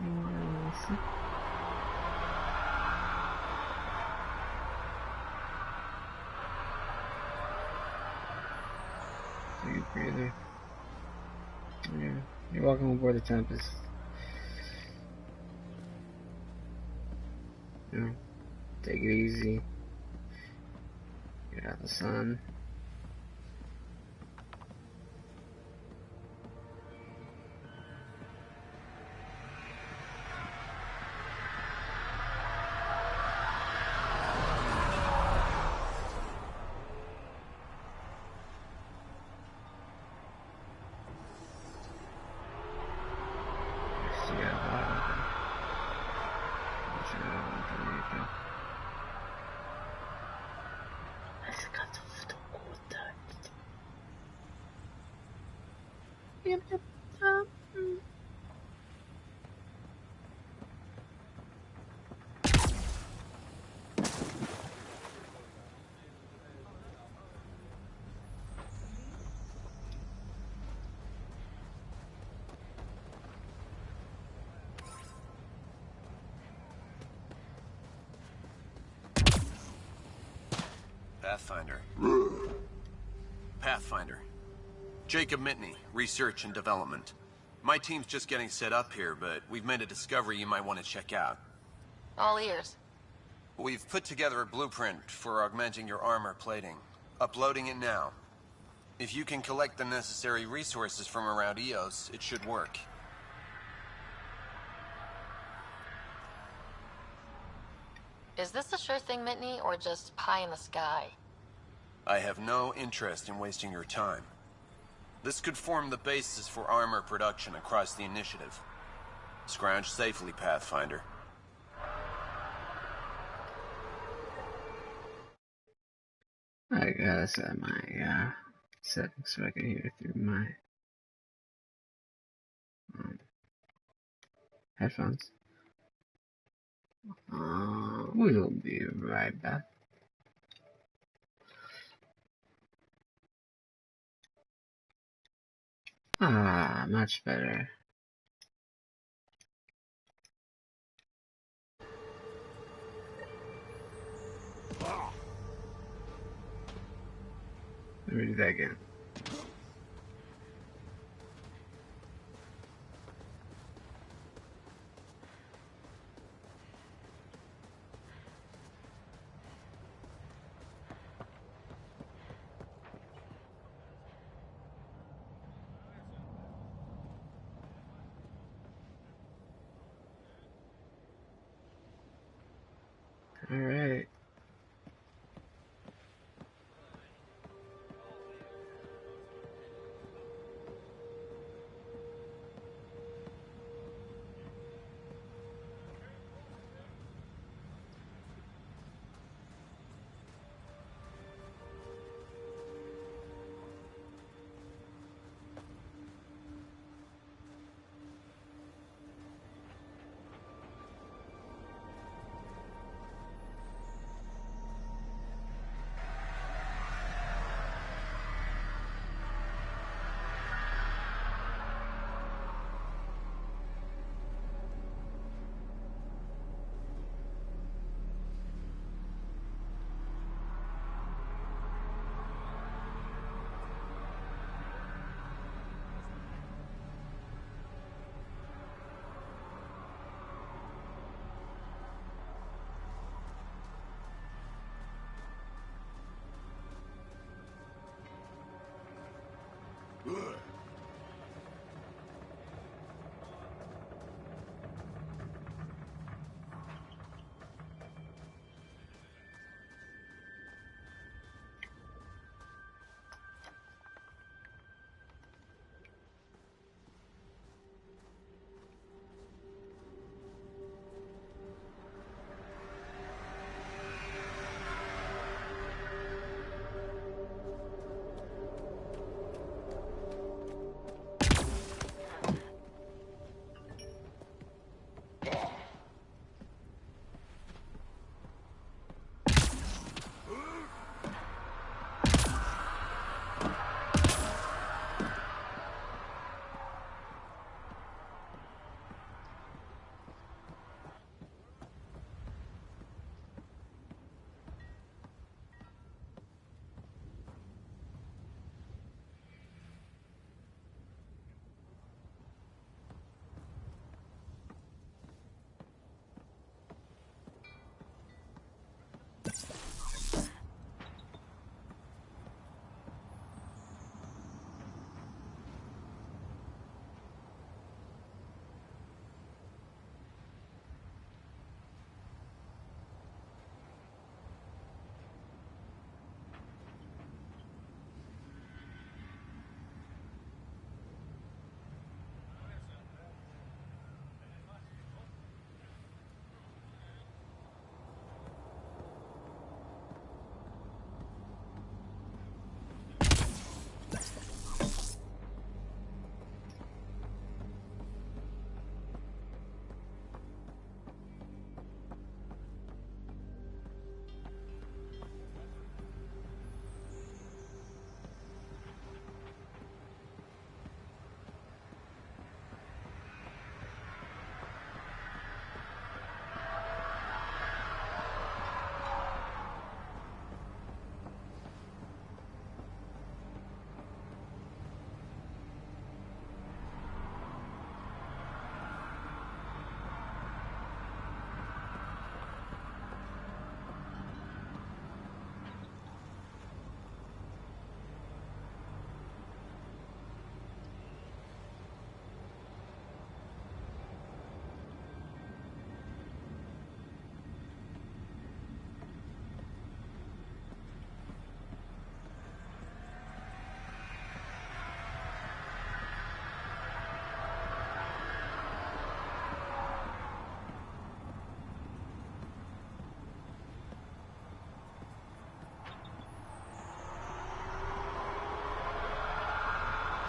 Nossa. Take a breather. Yeah, you're welcome aboard the Tempest. You know, take it easy. Get out the sun. Pathfinder. Jacob Mitney, Research and Development. My team's just getting set up here, but we've made a discovery you might want to check out. All ears. We've put together a blueprint for augmenting your armor plating. Uploading it now. If you can collect the necessary resources from around EOS, it should work. Is this a sure thing, Mitney, or just pie in the sky? I have no interest in wasting your time. This could form the basis for armor production across the initiative. Scrounge safely, Pathfinder. I gotta set my settings so I can hear through my headphones. We'll be right back. Much better. Let me do that again. All right.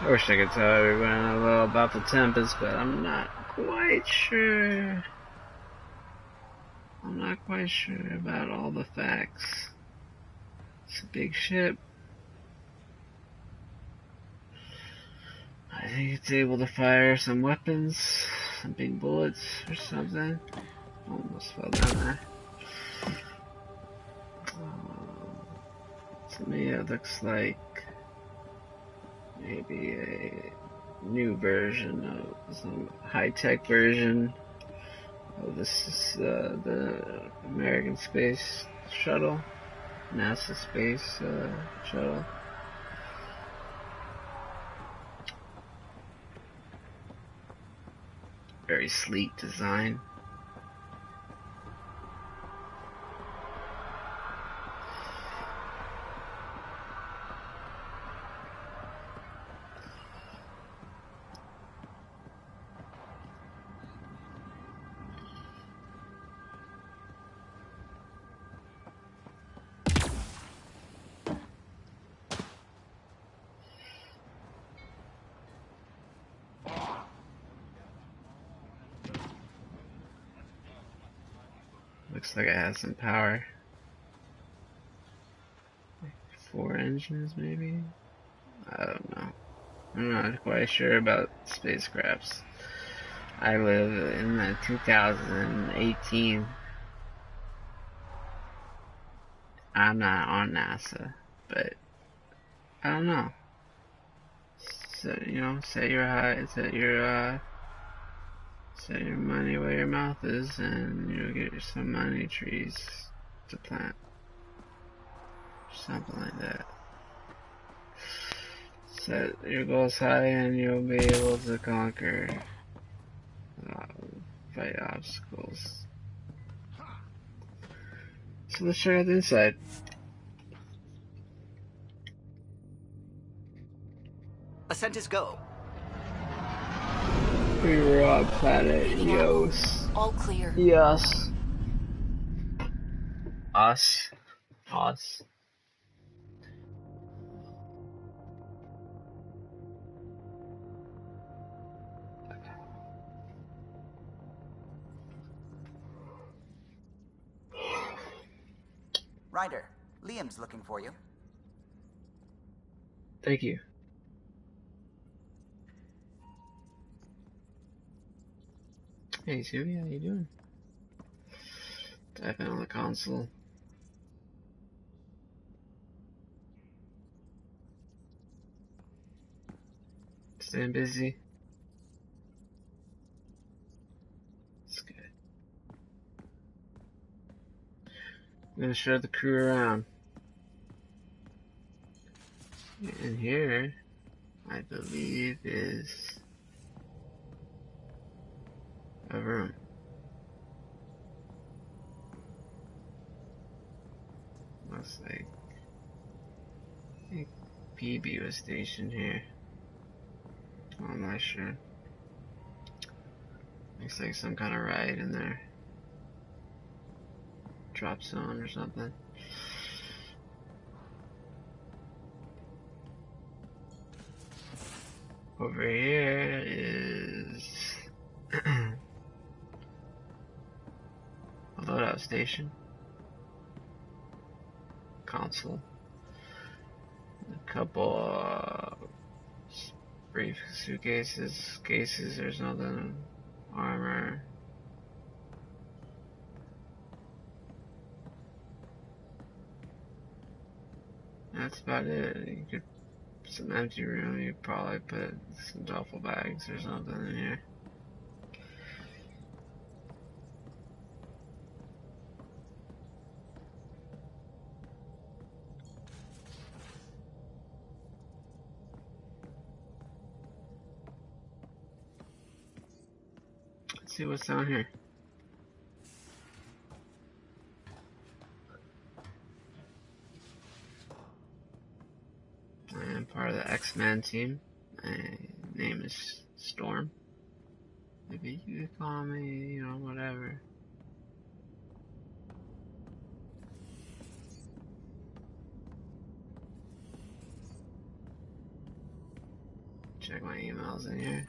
I wish I could tell everyone a little about the Tempest, but I'm not quite sure. I'm not quite sure about all the facts. It's a big ship. I think it's able to fire some weapons, some big bullets or something. Almost fell down there. To me it looks like maybe a new version of some high-tech version of this is the American Space Shuttle, NASA Space Shuttle. Very sleek design. Looks like it has some power. Like 4 engines maybe? I don't know. I'm not quite sure about spacecrafts. I live in 2018. I'm not on NASA, but I don't know. So, you know, set your money where your mouth is, and you'll get some money trees to plant. Something like that. Set your goals high, and you'll be able to conquer, fight obstacles. So let's check out the inside. Ascent is go. We were on planet Eos. All clear. Yes. Us. Ryder, Liam's looking for you. Thank you. Hey Sue, how you doing? Typing on the console. Staying busy. It's good. I'm gonna show the crew around. And here, I believe, is a room. Looks like I think PB was stationed here. I'm not sure. Looks like some kind of ride in there. Drop zone or something. Over here is a loadout station. Console. A couple brief suitcases, cases or something. Armor. That's about it. You could some empty room. You could probably put some duffel bags or something in here. Let's see what's down here. I am part of the X-Men team. My name is Storm. Maybe you could call me, you know, whatever. check my emails in here.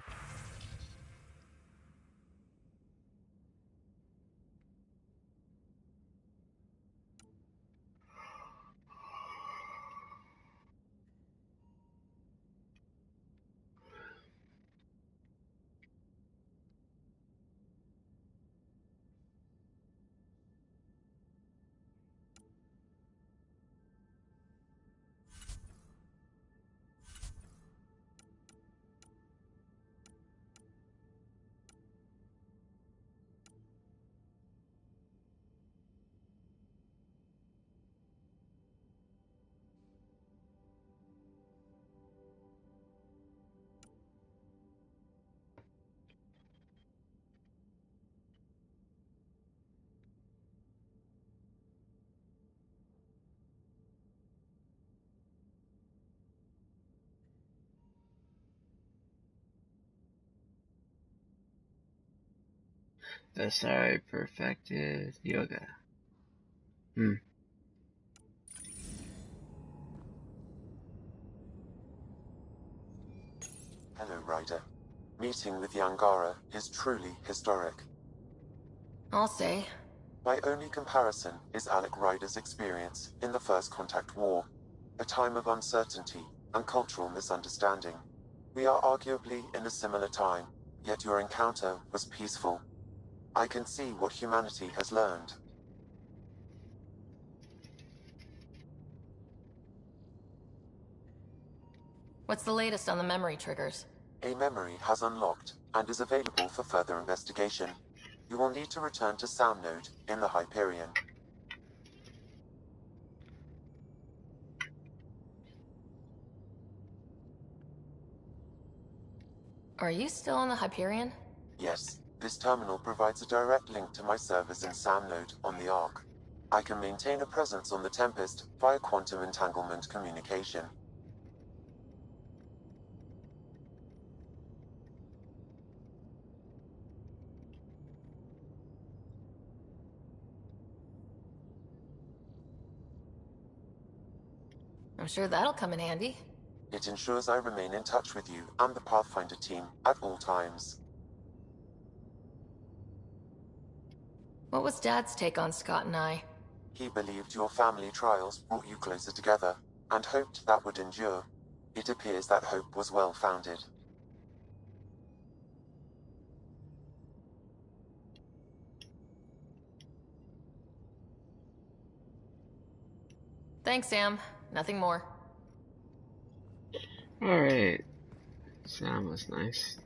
Sorry, perfected yoga. Hello, Ryder. Meeting with Yangara is truly historic. I'll say. My only comparison is Alec Ryder's experience in the First Contact War, a time of uncertainty and cultural misunderstanding. We are arguably in a similar time, yet your encounter was peaceful. I can see what humanity has learned. What's the latest on the memory triggers? A memory has unlocked and is available for further investigation. You will need to return to Sound Node in the Hyperion. Are you still on the Hyperion? Yes, this terminal provides a direct link to my servers in Sound Node on the Ark. I can maintain a presence on the Tempest via quantum entanglement communication. I'm sure that'll come in handy. It ensures I remain in touch with you and the Pathfinder team at all times. What was Dad's take on Scott and I? He believed your family trials brought you closer together, and hoped that would endure. It appears that hope was well-founded. Thanks, Sam. Nothing more. Alright. Sound was nice.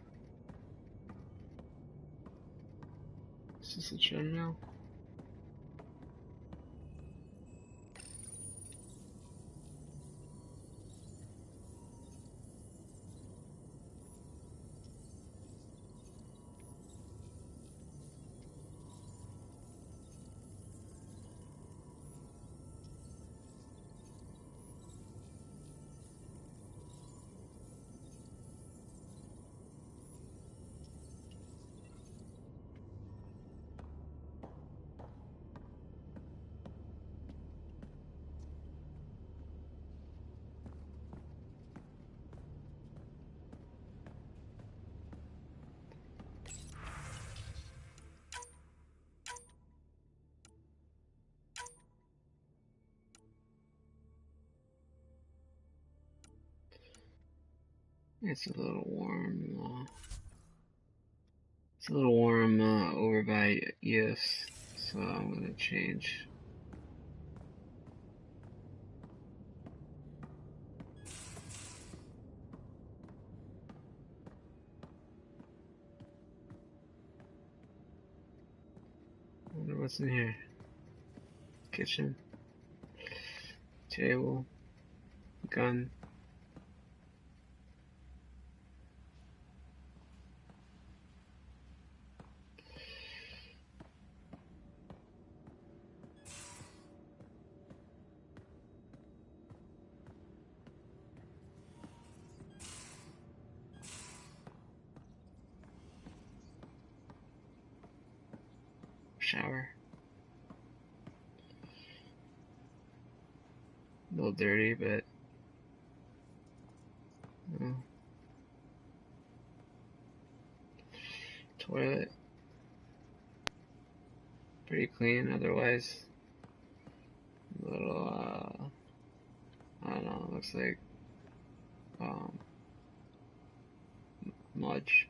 Is this a treadmill? It's a little warm. It's a little warm over by EOS, so I'm gonna change. I wonder what's in here. Kitchen, table, gun. Shower. A little dirty, but pretty clean otherwise. A little, I don't know, looks like, mulch,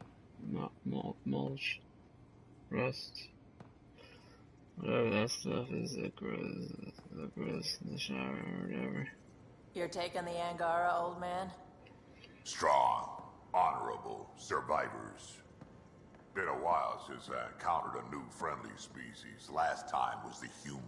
rust. Whatever that stuff is that grows in the shower or whatever. You're taking the Angara, old man? Strong, honorable survivors. Been a while since I encountered a new friendly species. Last time was the humans.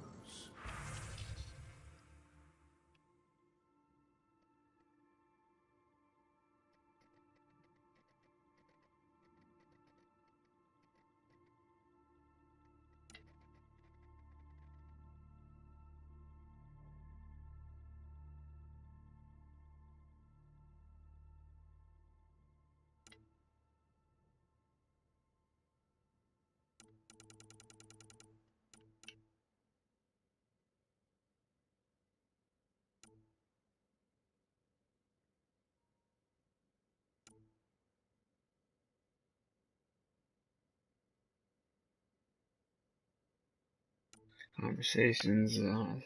Conversations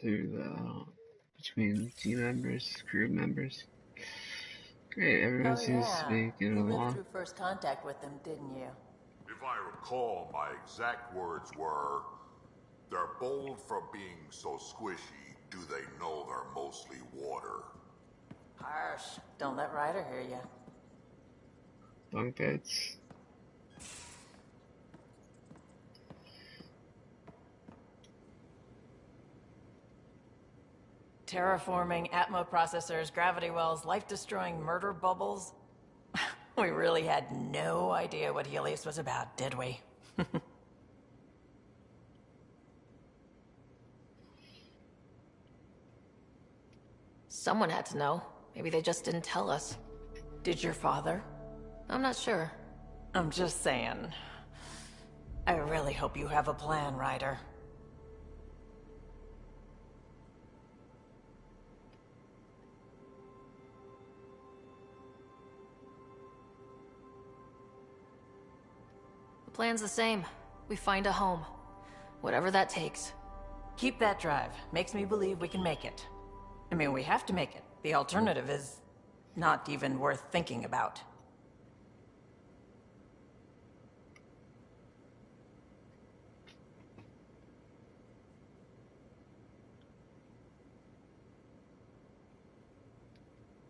through between team members, crew members. Great, everyone Oh seems to yeah. be getting You lived along. through first contact with them, didn't you? If I recall, my exact words were, they're bold for being so squishy. Do they know they're mostly water? Harsh. Don't let Ryder hear you. Bunk beds. Terraforming, Atmo processors, gravity wells, life-destroying murder bubbles. We really had no idea what Helios was about, did we? Someone had to know. Maybe they just didn't tell us. Did your father? I'm not sure. I'm just saying. I really hope you have a plan, Ryder. The plan's the same. We find a home. Whatever that takes. Keep that drive. Makes me believe we can make it. I mean, we have to make it. The alternative is not even worth thinking about.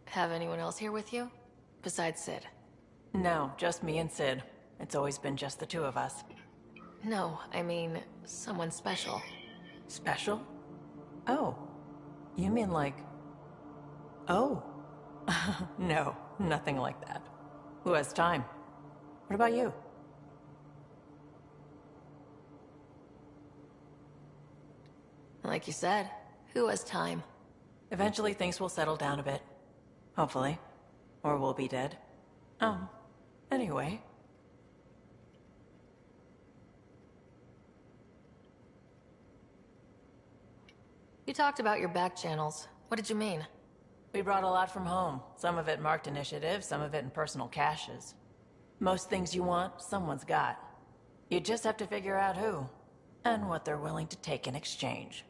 Have anyone else here with you? Besides Sid? No, just me and Sid. It's always been just the two of us. No, I mean, someone special. Special? Oh. You mean like... Oh. No, nothing like that. Who has time? What about you? Like you said, who has time? Eventually things will settle down a bit. Hopefully. Or we'll be dead. Anyway. You talked about your back channels. What did you mean? We brought a lot from home. Some of it marked initiative, some of it in personal caches. Most things you want, someone's got. You just have to figure out who. And what they're willing to take in exchange.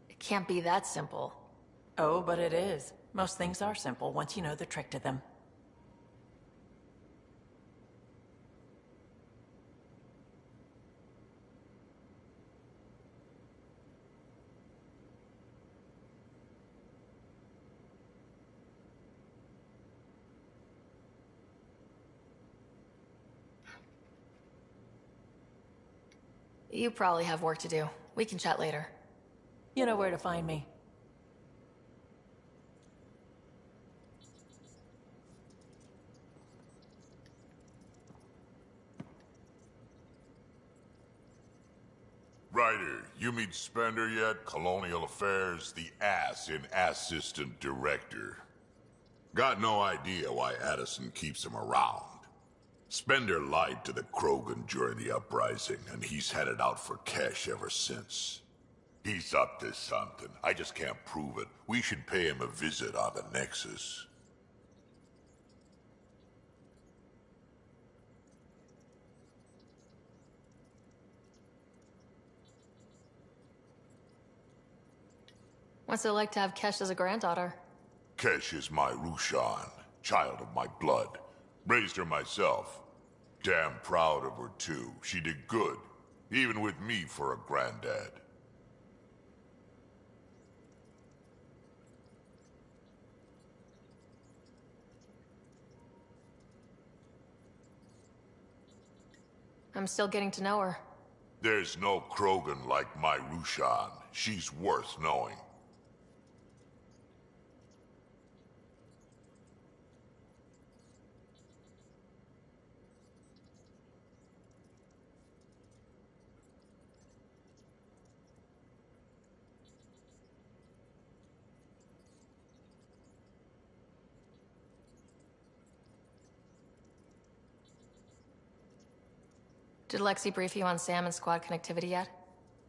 It can't be that simple. Oh, but it is. Most things are simple once you know the trick to them. You probably have work to do. We can chat later. You know where to find me. Ryder, you meet Spender yet? Colonial Affairs, the ass in Assistant Director. Got no idea why Addison keeps him around. Spender lied to the Krogan during the uprising, and he's had it out for cash ever since. He's up to something. I just can't prove it. We should pay him a visit on the Nexus. What's it like to have Kesh as a granddaughter? Kesh is my Rushan, child of my blood. Raised her myself. Damn proud of her too. She did good, even with me for a granddad. I'm still getting to know her. There's no Krogan like my Rushan. She's worth knowing. Did Lexi brief you on Sam and squad connectivity yet?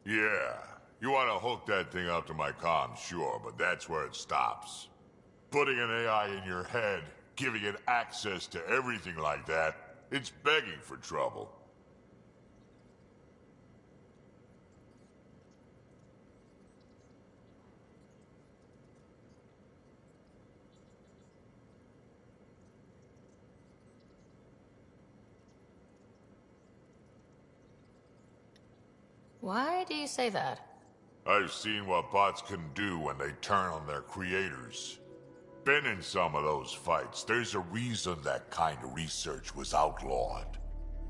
Yeah. You want to hook that thing up to my comm, sure, but that's where it stops. Putting an AI in your head, giving it access to everything like that, it's begging for trouble. Why do you say that? I've seen what bots can do when they turn on their creators. Been in some of those fights. There's a reason that kind of research was outlawed.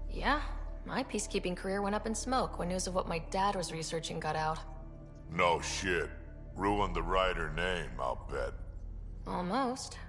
Yeah, my peacekeeping career went up in smoke when news of what my dad was researching got out. No shit. Ruined the writer name, I'll bet. Almost.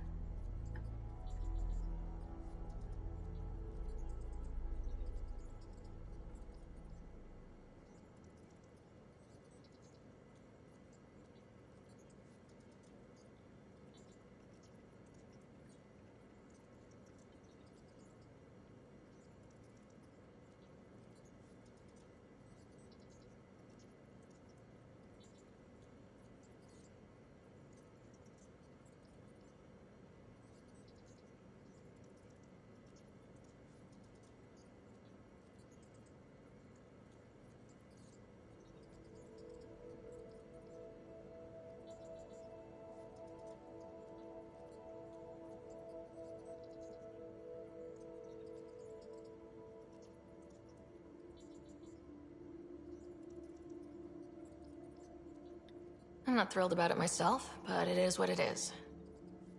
I'm not thrilled about it myself, but it is what it is.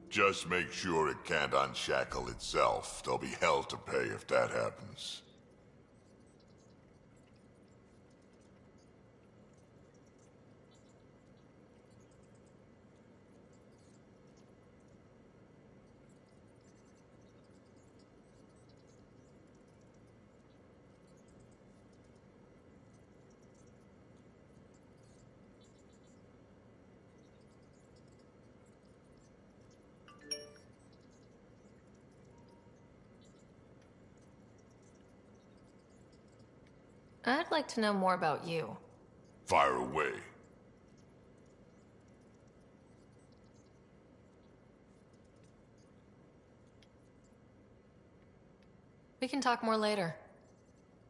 Just make sure it can't unshackle itself. There'll be hell to pay if that happens. I'd like to know more about you. Fire away. We can talk more later.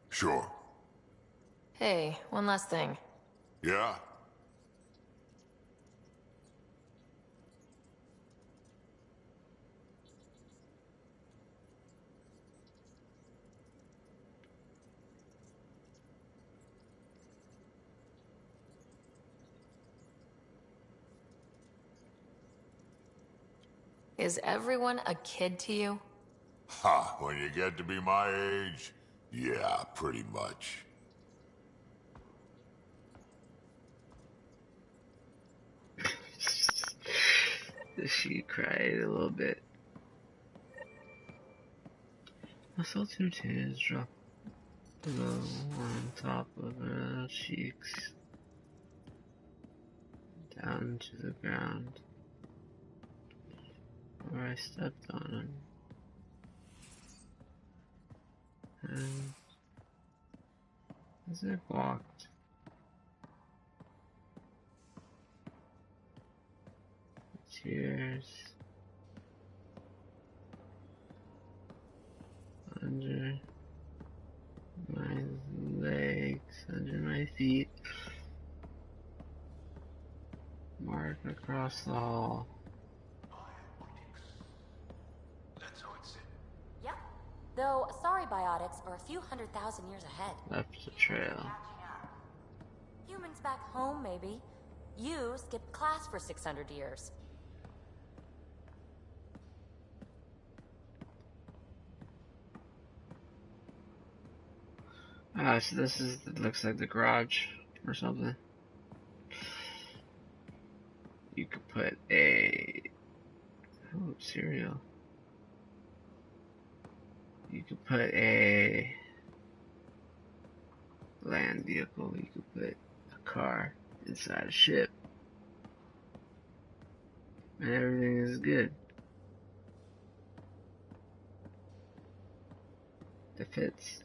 Sure. Hey, one last thing. Yeah? Is everyone a kid to you? Ha, when you get to be my age, yeah, pretty much. She cried a little bit. I saw two tears drop below on top of her cheeks, down to the ground, where I stepped on them. And as I walked, Years. Under my legs, under my feet. Mark across the hall. Yep. Though, sorry biotics are a few 100,000 years ahead. Left the trail. Humans back home, maybe. You skipped class for 600 years. Ah, so this is, it looks like the garage or something. You could put a, oh, cereal. You could put a land vehicle. You could put a car inside a ship. And everything is good. It fits.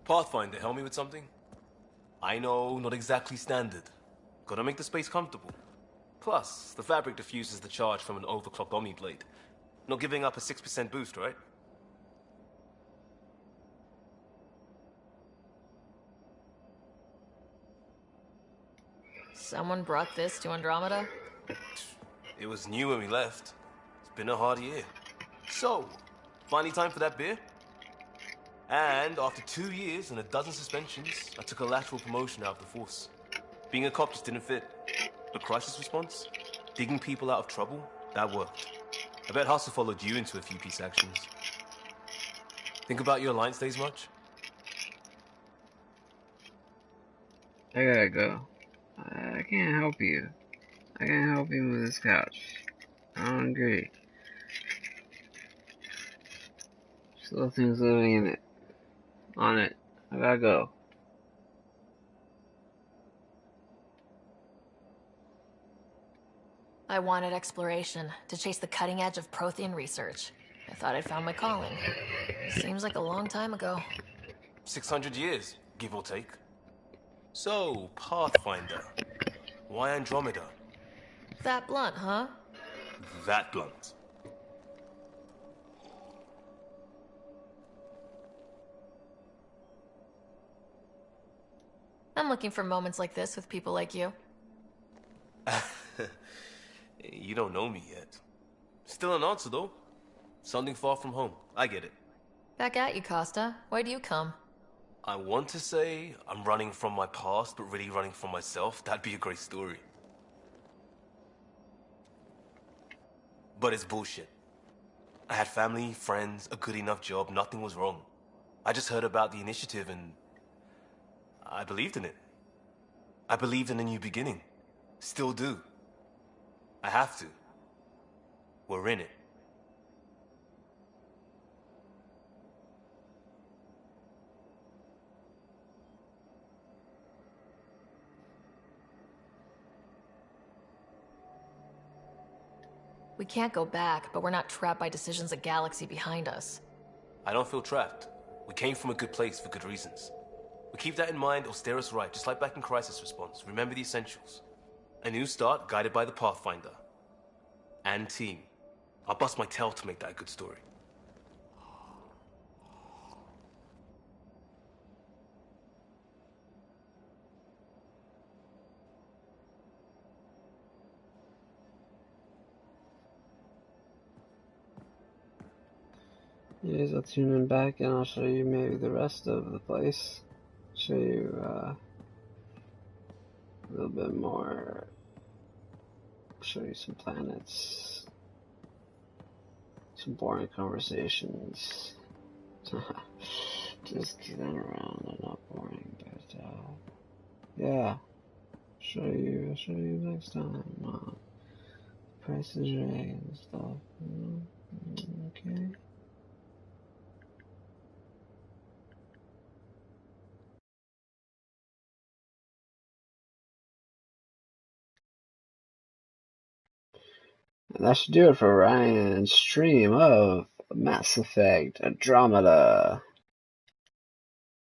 Pathfinder, help me with something? I know, not exactly standard. Gotta make the space comfortable. Plus, the fabric diffuses the charge from an overclocked Omniblade. Not giving up a 6% boost, right? Someone brought this to Andromeda? It was new when we left. It's been a hard year. So, finally time for that beer? And after 2 years and a dozen suspensions, I took a lateral promotion out of the force. Being a cop just didn't fit. But crisis response? Digging people out of trouble? That worked. I bet Hustle followed you into a few peace actions. Think about your Alliance days much? I gotta go. I can't help you. I can't help you with this couch. I don't agree. Still things living in it. On it. I gotta go. I wanted exploration, to chase the cutting edge of Prothean research. I thought I'd found my calling. Seems like a long time ago. 600 years, give or take. So, Pathfinder. Why Andromeda? That blunt, huh? That blunt. I'm looking for moments like this with people like you. You don't know me yet. Still an answer, though. Something far from home. I get it. Back at you, Costa. Why do you come? I want to say I'm running from my past, but really running from myself. That'd be a great story. But it's bullshit. I had family, friends, a good enough job. Nothing was wrong. I just heard about the initiative and I believed in it. I believed in a new beginning. Still do. I have to. We're in it. We can't go back, but we're not trapped by decisions a galaxy behind us. I don't feel trapped. We came from a good place for good reasons. We keep that in mind or steer us right, just like back in Crisis Response. Remember the essentials. A new start guided by the Pathfinder. And team. I'll bust my tail to make that a good story. Anyways, I'll tune in back and I'll show you maybe the rest of the place. Show you a little bit more. Show you some planets. Some boring conversations. Just kidding around, they're not boring, but yeah. show you next time. Price is right and stuff. Okay. And that should do it for Ryan's stream of Mass Effect Andromeda.